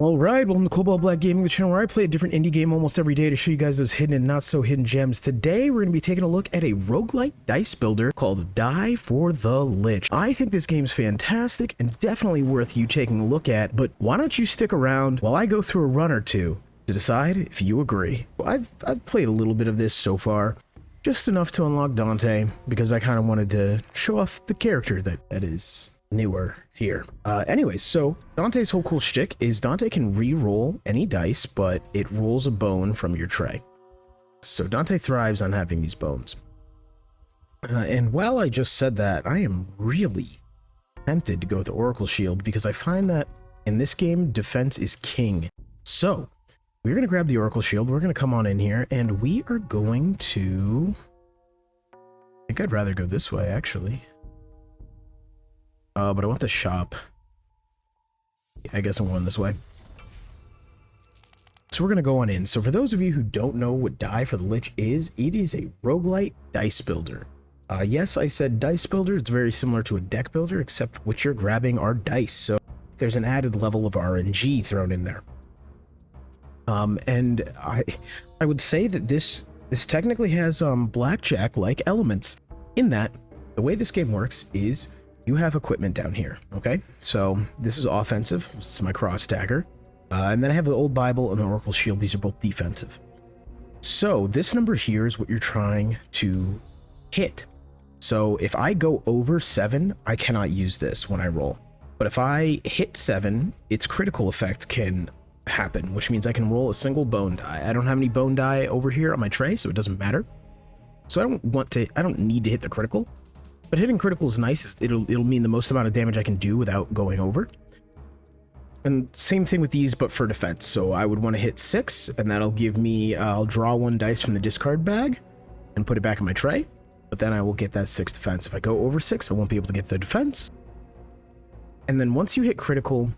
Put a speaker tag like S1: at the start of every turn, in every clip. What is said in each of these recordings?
S1: Alright, welcome to Cobalt Black Gaming, the channel where I play a different indie game almost every day to show you guys those hidden and not so hidden gems. Today, we're going to be taking a look at a roguelike dice builder called For The Lich. I think this game's fantastic and definitely worth you taking a look at, but why don't you stick around while I go through a run or two to decide if you agree. I've played a little bit of this so far, just enough to unlock Dante, because I kind of wanted to show off the character that is newer here. Anyways, so Dante's whole cool shtick is Dante can re-roll any dice, but it rolls a bone from your tray. So Dante thrives on having these bones. And while I just said that, I am really tempted to go with the Oracle Shield because I find that in this game, defense is king. So we're going to grab the Oracle Shield, we're going to come on in here, and we are going to... I think I'd rather go this way, actually. But I want the shop. Yeah, I guess I'm going this way. So we're going to go on in. So for those of you who don't know what For The Lich is, it is a roguelite dice builder. Yes, I said dice builder. It's very similar to a deck builder, except what you're grabbing are dice. So there's an added level of RNG thrown in there. And I would say that this technically has blackjack-like elements, in that the way this game works is you have equipment down here, okay? So this is offensive. This is my cross dagger. And then I have the old Bible and the Oracle Shield. These are both defensive. So this number here is what you're trying to hit. So if I go over 7, I cannot use this when I roll. But if I hit 7, its critical effect can happen, which means I can roll a single bone die. I don't have any bone die over here on my tray, so it doesn't matter. So I don't need to hit the critical. But hitting critical is nice. It'll mean the most amount of damage I can do without going over. And same thing with these, but for defense. So I would want to hit 6, and that'll give me, I'll draw 1 dice from the discard bag and put it back in my tray. But then I will get that 6 defense. If I go over 6, I won't be able to get the defense. And then once you hit critical,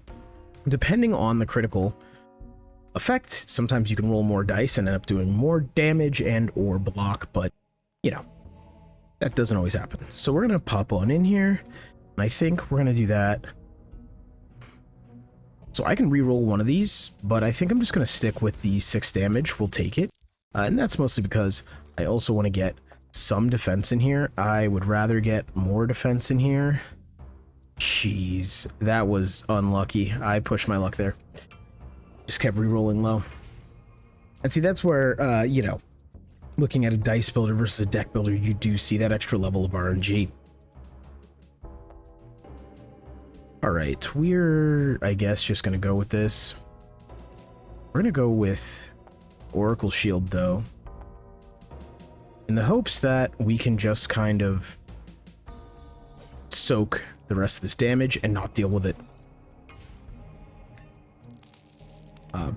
S1: depending on the critical effect, sometimes you can roll more dice and end up doing more damage and or block, but, you know, that doesn't always happen. So we're going to pop on in here, and I think we're going to do that. So I can re-roll one of these, but I think I'm just going to stick with the 6 damage. We'll take it. And that's mostly because I also want to get some defense in here. I would rather get more defense in here. Jeez, that was unlucky. I pushed my luck there. Just kept re-rolling low. And see, that's where, you know, looking at a dice builder versus a deck builder, you do see that extra level of RNG. Alright, we're, I guess, just going to go with this. We're going to go with Oracle Shield, though, in the hopes that we can just kind of soak the rest of this damage and not deal with it.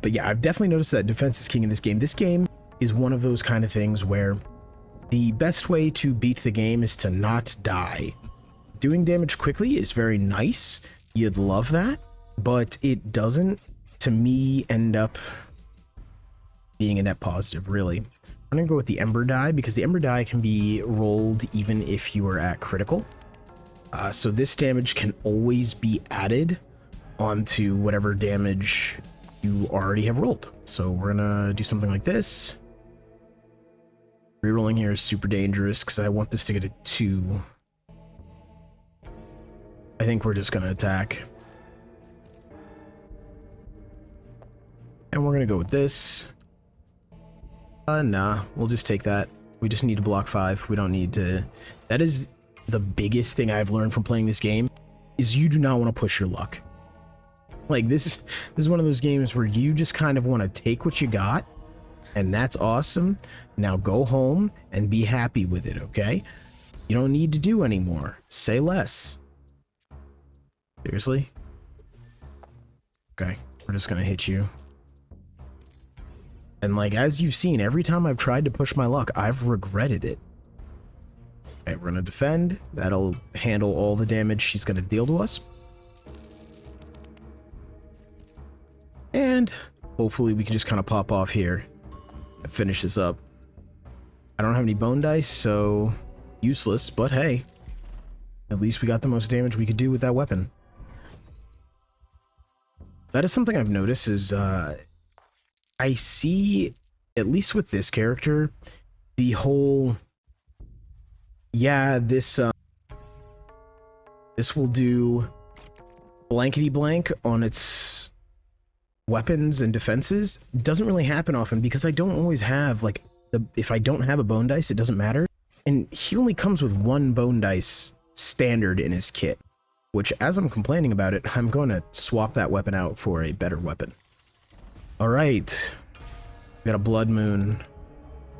S1: But yeah, I've definitely noticed that defense is king in this game. This game is one of those kind of things where the best way to beat the game is to not die. Doing damage quickly is very nice. You'd love that, but it doesn't, to me, end up being a net positive, really. I'm gonna go with the Ember die, because the Ember die can be rolled even if you are at critical. So this damage can always be added onto whatever damage you already have rolled. So we're gonna do something like this. Rerolling here is super dangerous because I want this to get a 2. I think we're just gonna attack. And we're gonna go with this. Nah, we'll just take that. We just need to block 5. We don't need to... That is the biggest thing I've learned from playing this game, is you do not want to push your luck. Like, this is one of those games where you just kind of want to take what you got, and that's awesome. Now go home and be happy with it, okay? You don't need to do any more. Say less. Seriously? Okay, we're just gonna hit you. And like, as you've seen, every time I've tried to push my luck, I've regretted it. Okay, we're gonna defend. That'll handle all the damage she's gonna deal to us. And hopefully we can just kind of pop off here and finish this up. I don't have any bone dice, so useless, but hey, at least we got the most damage we could do with that weapon. That is something I've noticed is, I see, at least with this character, the whole, yeah, this will do blankety blank on its weapons and defenses. Doesn't really happen often because I don't always have, like, if I don't have a bone dice, it doesn't matter. And he only comes with one bone dice standard in his kit, which, as I'm complaining about it, I'm going to swap that weapon out for a better weapon. All right, we got a blood moon.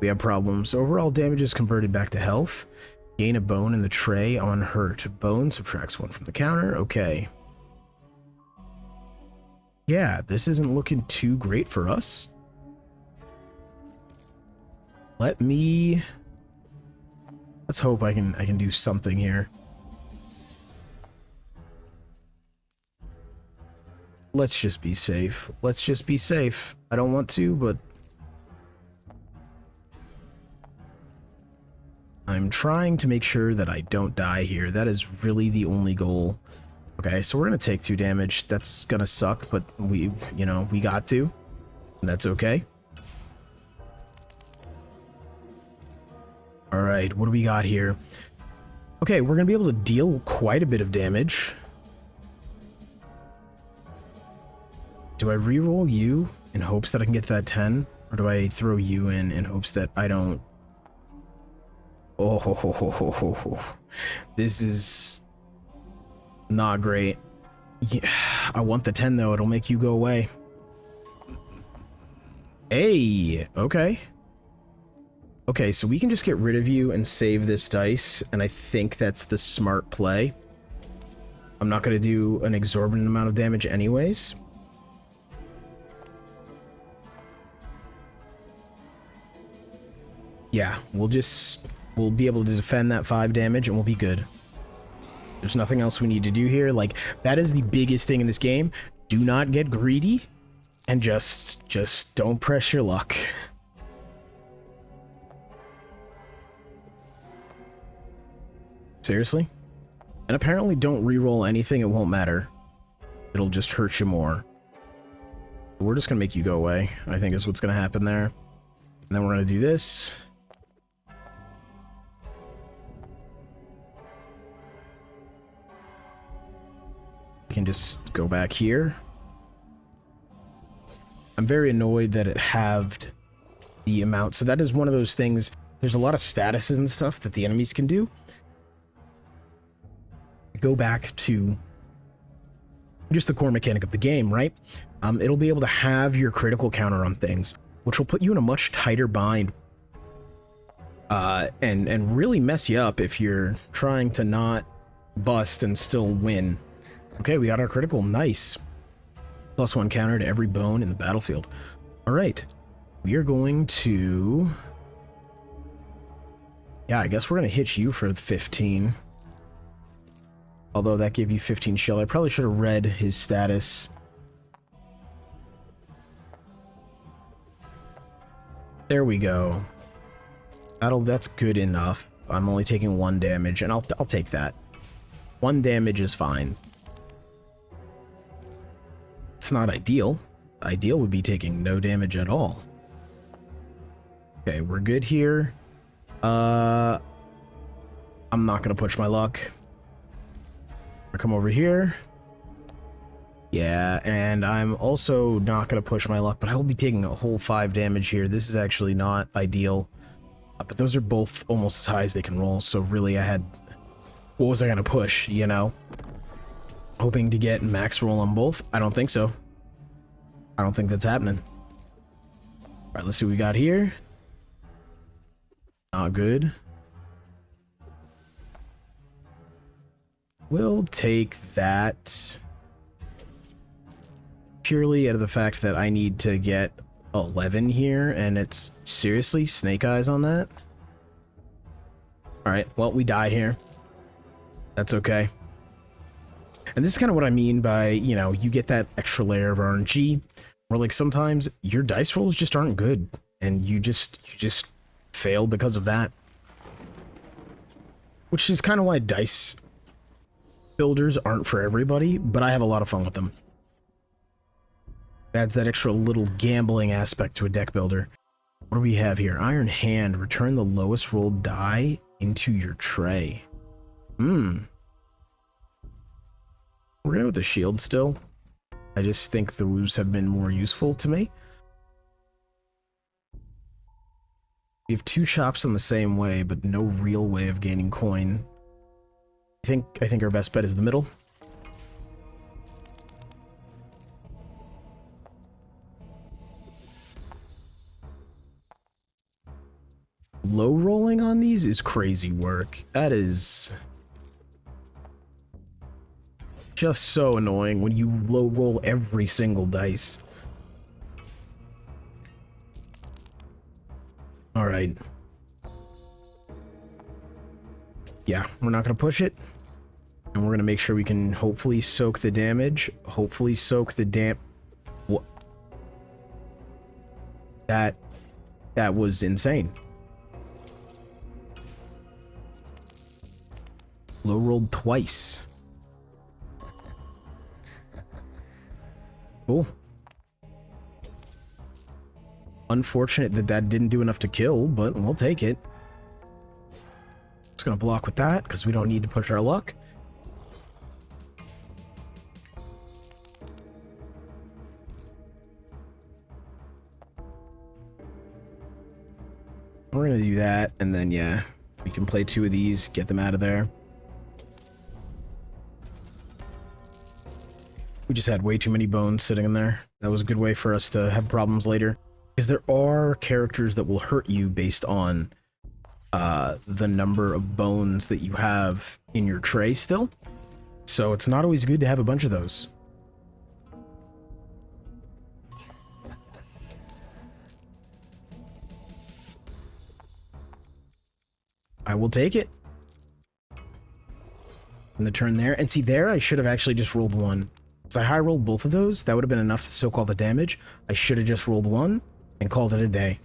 S1: We have problems. Overall damage is converted back to health. Gain a bone in the tray on hurt. Bone subtracts 1 from the counter. Okay. Yeah, this isn't looking too great for us. Let's hope I can do something here. Let's just be safe. Let's just be safe. I don't want to, but I'm trying to make sure that I don't die here. That is really the only goal. Okay, so we're gonna take 2 damage. That's gonna suck, but we got to. And that's okay. Alright, what do we got here? Okay, we're gonna be able to deal quite a bit of damage. Do I reroll you in hopes that I can get that 10? Or do I throw you in hopes that I don't... Oh, this is not great. Yeah, I want the 10 though, it'll make you go away. Hey, okay. Okay, so we can just get rid of you and save this dice, and I think that's the smart play. I'm not going to do an exorbitant amount of damage anyways. Yeah, we'll be able to defend that 5 damage and we'll be good. There's nothing else we need to do here. Like, that is the biggest thing in this game. Do not get greedy and just don't press your luck. Seriously? And apparently don't reroll anything, it won't matter. It'll just hurt you more. We're just gonna make you go away, I think is what's gonna happen there. And then we're gonna do this. We can just go back here. I'm very annoyed that it halved the amount. So that is one of those things. There's a lot of statuses and stuff that the enemies can do. Go back to just the core mechanic of the game, right? It'll be able to have your critical counter on things, which will put you in a much tighter bind and really mess you up if you're trying to not bust and still win. Okay, we got our critical. Nice. +1 counter to every bone in the battlefield. All right. We are going to... Yeah, I guess we're going to hit you for 15. Although that gave you 15 shield. I probably should have read his status. There we go. That's good enough. I'm only taking 1 damage, and I'll take that. 1 damage is fine. It's not ideal. Ideal would be taking no damage at all. Okay, we're good here. I'm not gonna push my luck. I come over here. Yeah, and I'm also not gonna push my luck, but I will be taking a whole 5 damage here. This is actually not ideal. But those are both almost as high as they can roll, so really what was I gonna push, you know? Hoping to get max roll on both? I don't think so. I don't think that's happening. Alright, let's see what we got here. Not good. We'll take that. Purely out of the fact that I need to get 11 here, and it's seriously snake eyes on that. Alright, well, we die here. That's okay. And this is kind of what I mean by, you know, you get that extra layer of RNG, where like sometimes your dice rolls just aren't good, and you just fail because of that. Which is kind of why dice builders aren't for everybody, but I have a lot of fun with them. Adds that extra little gambling aspect to a deck builder. What do we have here? Iron Hand. Return the lowest rolled die into your tray. We're gonna go with the shield still. I just think those have been more useful to me. We have two shops in the same way, but no real way of gaining coin. I think our best bet is the middle. Low rolling on these is crazy work. That is just so annoying when you low roll every single dice. All right. Yeah, we're not gonna push it. And we're gonna make sure we can hopefully soak the damage. Hopefully soak the what? That was insane. Low rolled twice. Cool. Unfortunate that didn't do enough to kill, but we'll take it. Just gonna block with that because we don't need to push our luck. We're gonna do that, and then yeah, we can play two of these, get them out of there. We just had way too many bones sitting in there. That was a good way for us to have problems later. Because there are characters that will hurt you based on the number of bones that you have in your tray still. So it's not always good to have a bunch of those. I will take it. And the turn there. And see there, I should have actually just rolled one. So I high rolled both of those. That would have been enough to soak all the damage. I should have just rolled one and called it a day.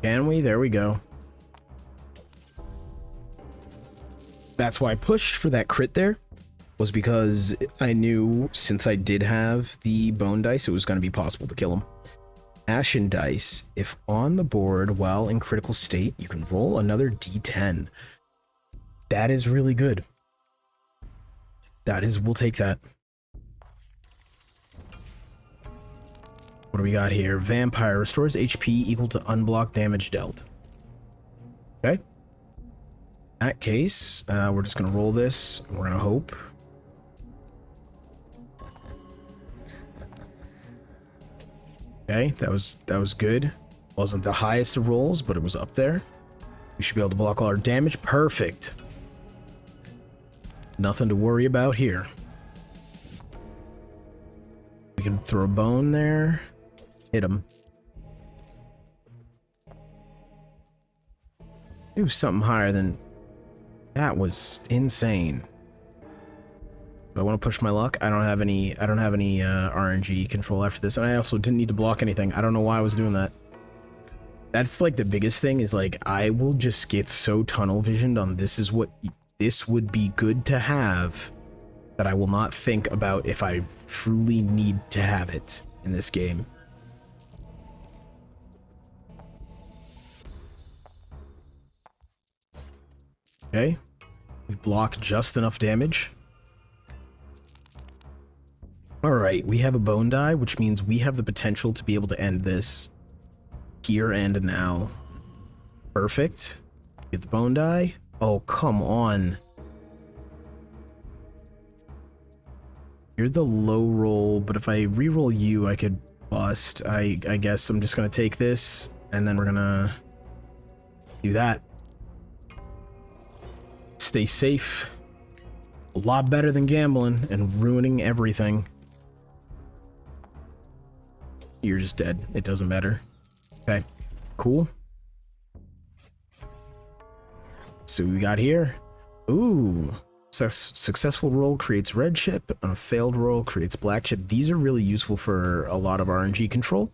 S1: Can we? There we go. That's why I pushed for that crit there, was because I knew since I did have the bone dice, it was going to be possible to kill him. Ashen dice. If on the board while in critical state, you can roll another d10. That is really good. That is, we'll take that. What do we got here? Vampire restores HP equal to unblocked damage dealt. Okay. In that case, we're just gonna roll this. And we're gonna hope. Okay, that was good. Wasn't the highest of rolls, but it was up there. We should be able to block all our damage. Perfect. Nothing to worry about here. We can throw a bone there. Hit him. Do something higher than... That was insane. Do I want to push my luck? I don't have any RNG control after this, and I also didn't need to block anything. I don't know why I was doing that. That's like the biggest thing, is like I will just get so tunnel visioned on this would be good to have, that I will not think about if I truly need to have it in this game. Okay. We block just enough damage. Alright, we have a bone die, which means we have the potential to be able to end this here and now. Perfect. Get the bone die. Oh, come on. You're the low roll, but if I re-roll you, I could bust. I guess I'm just gonna take this, and then we're gonna do that. Stay safe. A lot better than gambling and ruining everything. You're just dead. It doesn't matter. Okay, cool. So we got here. Ooh. Successful roll creates red chip, and a failed roll creates black chip. These are really useful for a lot of RNG control,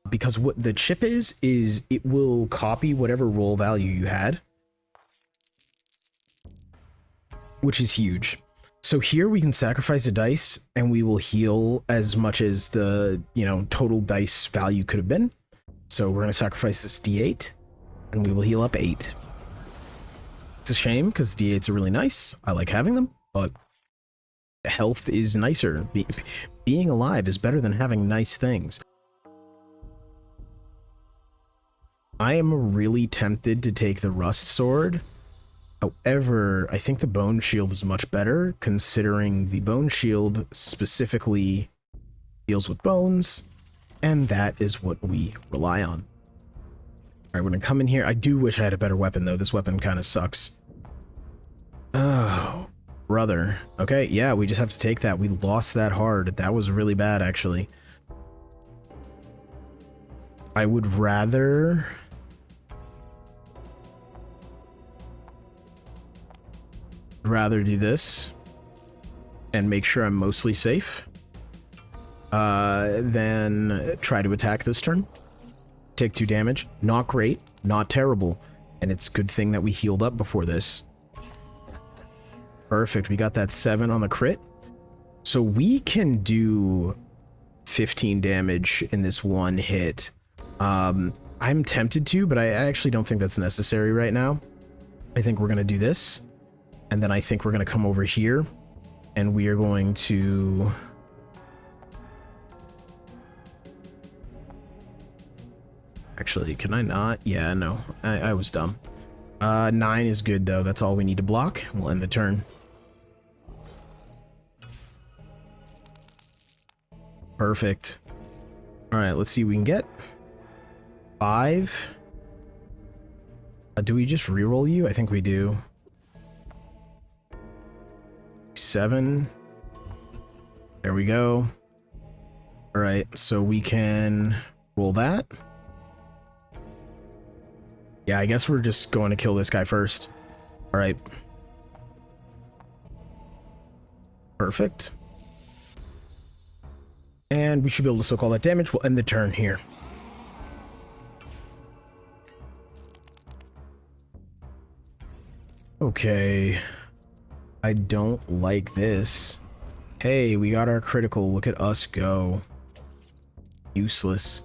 S1: because what the chip is it will copy whatever roll value you had. which is huge. So here we can sacrifice a dice and we will heal as much as the, total dice value could have been. So we're going to sacrifice this D8 and we will heal up 8. It's a shame because D8s are really nice. I like having them, but health is nicer. Being alive is better than having nice things. I am really tempted to take the Rust Sword. However, I think the Bone Shield is much better, considering the Bone Shield specifically deals with bones, and that is what we rely on. Alright, we're gonna come in here. I do wish I had a better weapon, though. This weapon kind of sucks. Oh, brother. Okay, yeah, we just have to take that. We lost that hard. That was really bad, actually. I would rather do this and make sure I'm mostly safe than try to attack this turn. Take 2 damage. Not great, not terrible, and it's a good thing that we healed up before this. Perfect, we got that 7 on the crit, so we can do 15 damage in this one hit. I'm tempted to, but I actually don't think that's necessary right now. I think we're gonna do this. And then I think we're going to come over here and we are going to... Actually, can I not? Yeah, no, I was dumb. 9 is good though. That's all we need to block. We'll end the turn. Perfect. All right, let's see what we can get. 5. Do we just reroll you? I think we do. 7. There we go. All right, so we can roll that. Yeah, I guess we're just going to kill this guy first. All right. Perfect. And we should be able to soak all that damage. We'll end the turn here. Okay. I don't like this. Hey, we got our critical. Look at us go. Useless.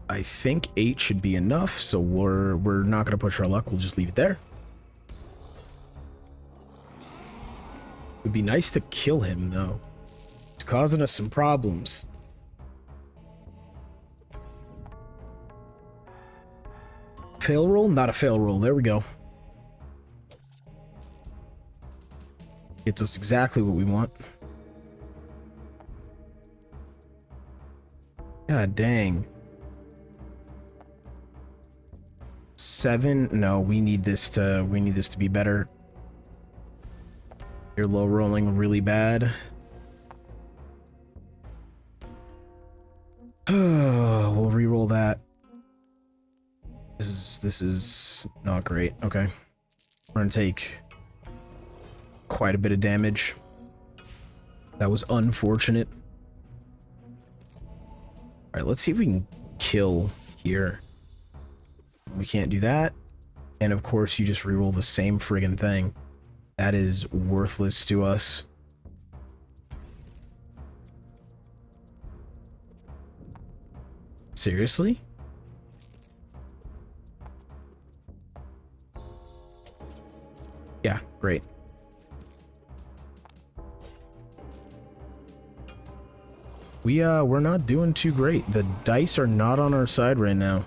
S1: I think 8 should be enough, so we're not going to push our luck. We'll just leave it there. It would be nice to kill him, though. It's causing us some problems. Fail roll? Not a fail roll. There we go. Gets us exactly what we want. God dang. 7? No, we need this to be better. You're low rolling really bad. We'll re-roll that. This is not great. Okay. We're gonna take quite a bit of damage. That was unfortunate. Alright, let's see if we can kill here. We can't do that. And of course, you just reroll the same friggin' thing. That is worthless to us. Seriously? Yeah, great. We're not doing too great. The dice are not on our side right now.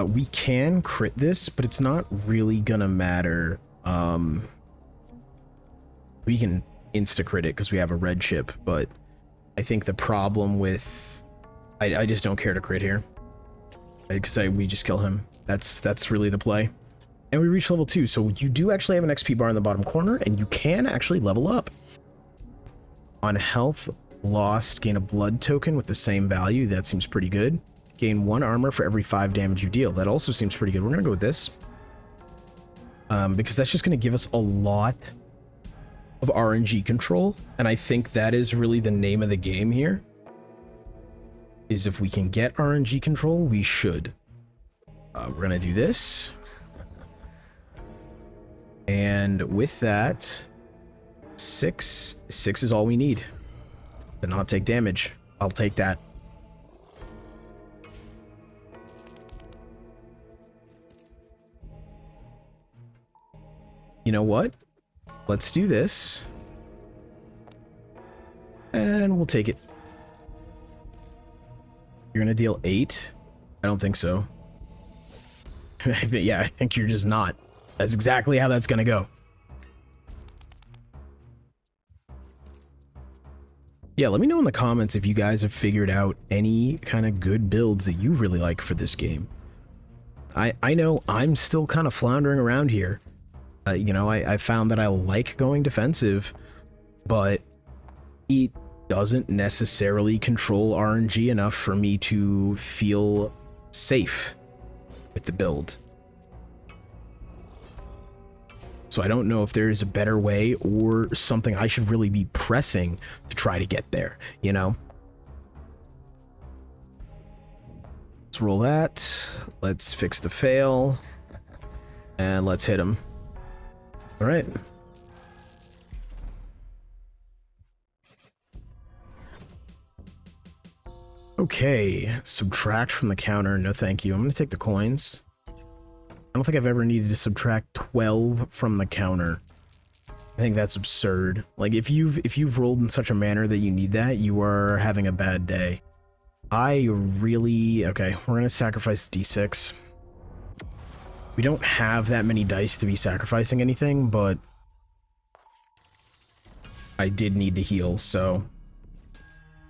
S1: We can crit this, but it's not really gonna matter. We can insta-crit it because we have a red chip, but I think the problem with... I just don't care to crit here. Because we just kill him. That's really the play. And we reach level 2, so you do actually have an XP bar in the bottom corner, and you can actually level up. On health lost, gain a blood token with the same value. That seems pretty good. Gain 1 armor for every 5 damage you deal. That also seems pretty good. We're gonna go with this. because that's just going to give us a lot of RNG control, and I think that is really the name of the game here, is if we can get RNG control, we should. We're going to do this. And with that, 6 is all we need to not take damage. I'll take that. You know what? Let's do this. And we'll take it. You're gonna deal 8? I don't think so. Yeah, I think you're just not. That's exactly how that's gonna go. Yeah, let me know in the comments if you guys have figured out any kind of good builds that you really like for this game. I know I'm still kind of floundering around here. You know, I found that I like going defensive, but it doesn't necessarily control RNG enough for me to feel safe with the build. So I don't know if there is a better way or something I should really be pressing to try to get there, you know? Let's roll that. Let's fix the fail. And let's hit him. All right. Okay, subtract from the counter. No, thank you. I'm going to take the coins. I don't think I've ever needed to subtract 12 from the counter. I think that's absurd. Like, if you've rolled in such a manner that you need that, you are having a bad day. Okay, we're going to sacrifice the D6. We don't have that many dice to be sacrificing anything, but I did need to heal, so...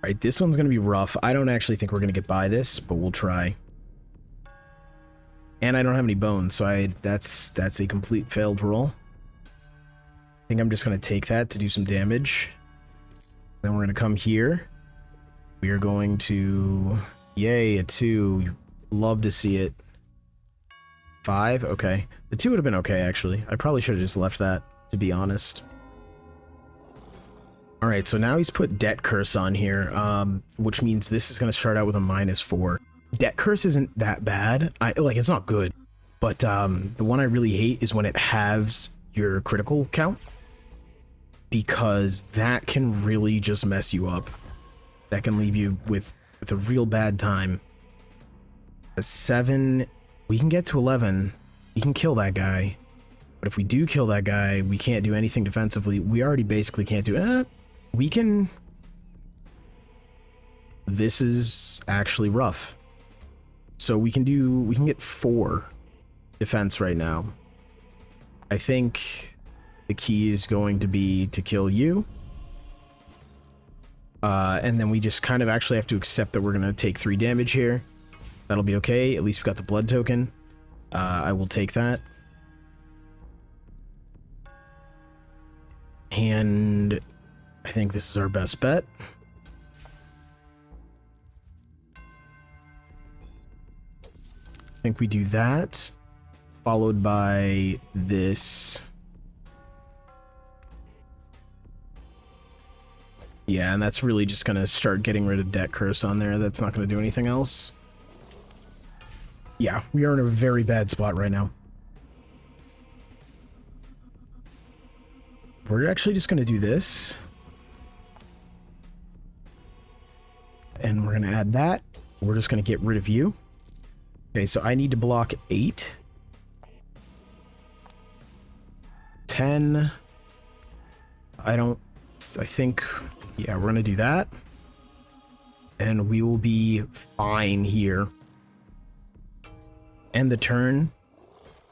S1: Alright, this one's going to be rough. I don't actually think we're going to get by this, but we'll try. And I don't have any bones, so that's a complete failed roll. I think I'm just going to take that to do some damage. Then we're going to come here. We are going to... Yay, a 2. Love to see it. 5? Okay. The 2 would have been okay, actually. I probably should have just left that, to be honest. Alright, so now he's put Debt Curse on here, which means this is going to start out with a -4. Debt Curse isn't that bad. It's not good. But the one I really hate is when it halves your critical count. Because that can really just mess you up. That can leave you with a real bad time. A 7... We can get to 11. We can kill that guy. But if we do kill that guy, we can't do anything defensively. We already basically can't do... we can... This is actually rough. So we can get 4 defense right now. I think the key is going to be to kill you. And then we just kind of actually have to accept that we're going to take 3 damage here. That'll be okay. At least we got the blood token. I will take that. And I think this is our best bet. I think we do that, followed by this. Yeah, and that's really just going to start getting rid of Debt Curse on there. That's not going to do anything else. Yeah, we are in a very bad spot right now. We're actually just going to do this. And we're going to add that. We're just going to get rid of you. Okay, so I need to block 8. 10. I think... Yeah, we're going to do that. And we will be fine here. End the turn.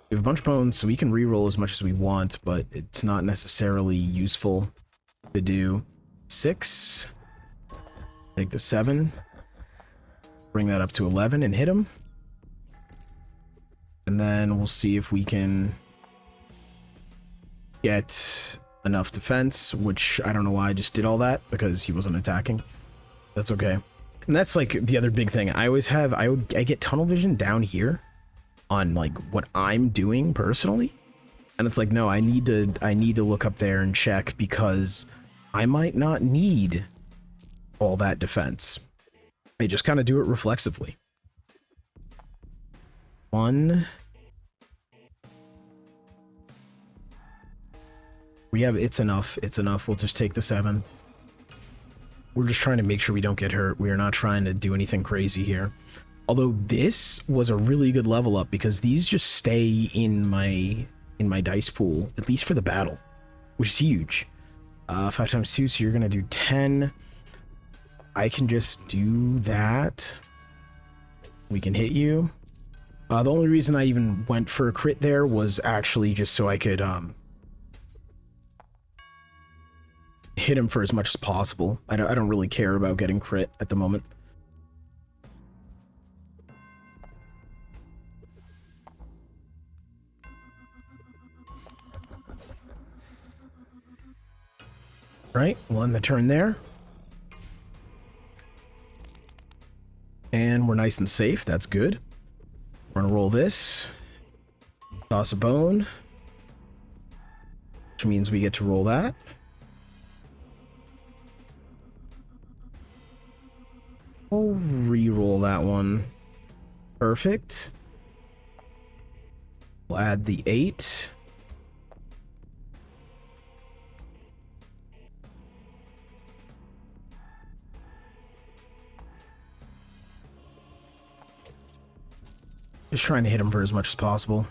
S1: We have a bunch of bones, so we can reroll as much as we want, but it's not necessarily useful to do. 6. Take the 7. Bring that up to 11 and hit him. And then we'll see if we can get enough defense, which I don't know why I just did all that, because he wasn't attacking. That's okay. And that's like the other big thing. I always have, I get tunnel vision down here on like what I'm doing personally. And it's like, no, I need to look up there and check because I might not need all that defense. I just kind of do it reflexively. 1. We have, it's enough. It's enough. We'll just take the 7. We're just trying to make sure we don't get hurt. We are not trying to do anything crazy here. Although this was a really good level up because these just stay in my dice pool, at least for the battle, which is huge. 5 times 2, so you're gonna do 10. I can just do that. We can hit you. The only reason I even went for a crit there was actually just so I could hit him for as much as possible. I don't really care about getting crit at the moment. Right, we'll end the turn there. And we're nice and safe, that's good. We're gonna roll this. Toss a bone. Which means we get to roll that. We'll re-roll that one. Perfect. We'll add the 8. Just trying to hit him for as much as possible.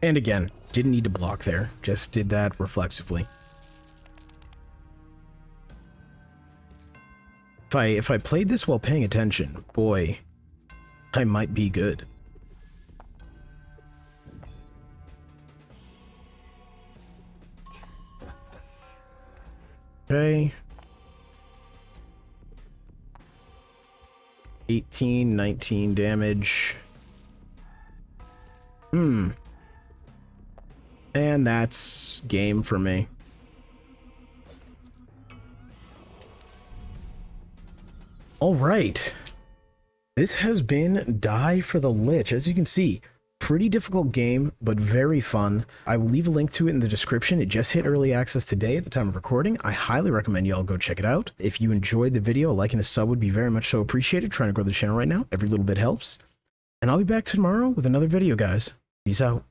S1: And again, didn't need to block there. Just did that reflexively. If I played this while paying attention, boy, I might be good. Okay. 18, 19 damage. And that's game for me. All right. This has been Die for the Lich. As you can see, pretty difficult game, but very fun. I will leave a link to it in the description. It just hit early access today at the time of recording. I highly recommend y'all go check it out. If you enjoyed the video, a like and a sub would be very much so appreciated. Trying to grow the channel right now. Every little bit helps. And I'll be back tomorrow with another video, guys. Peace out.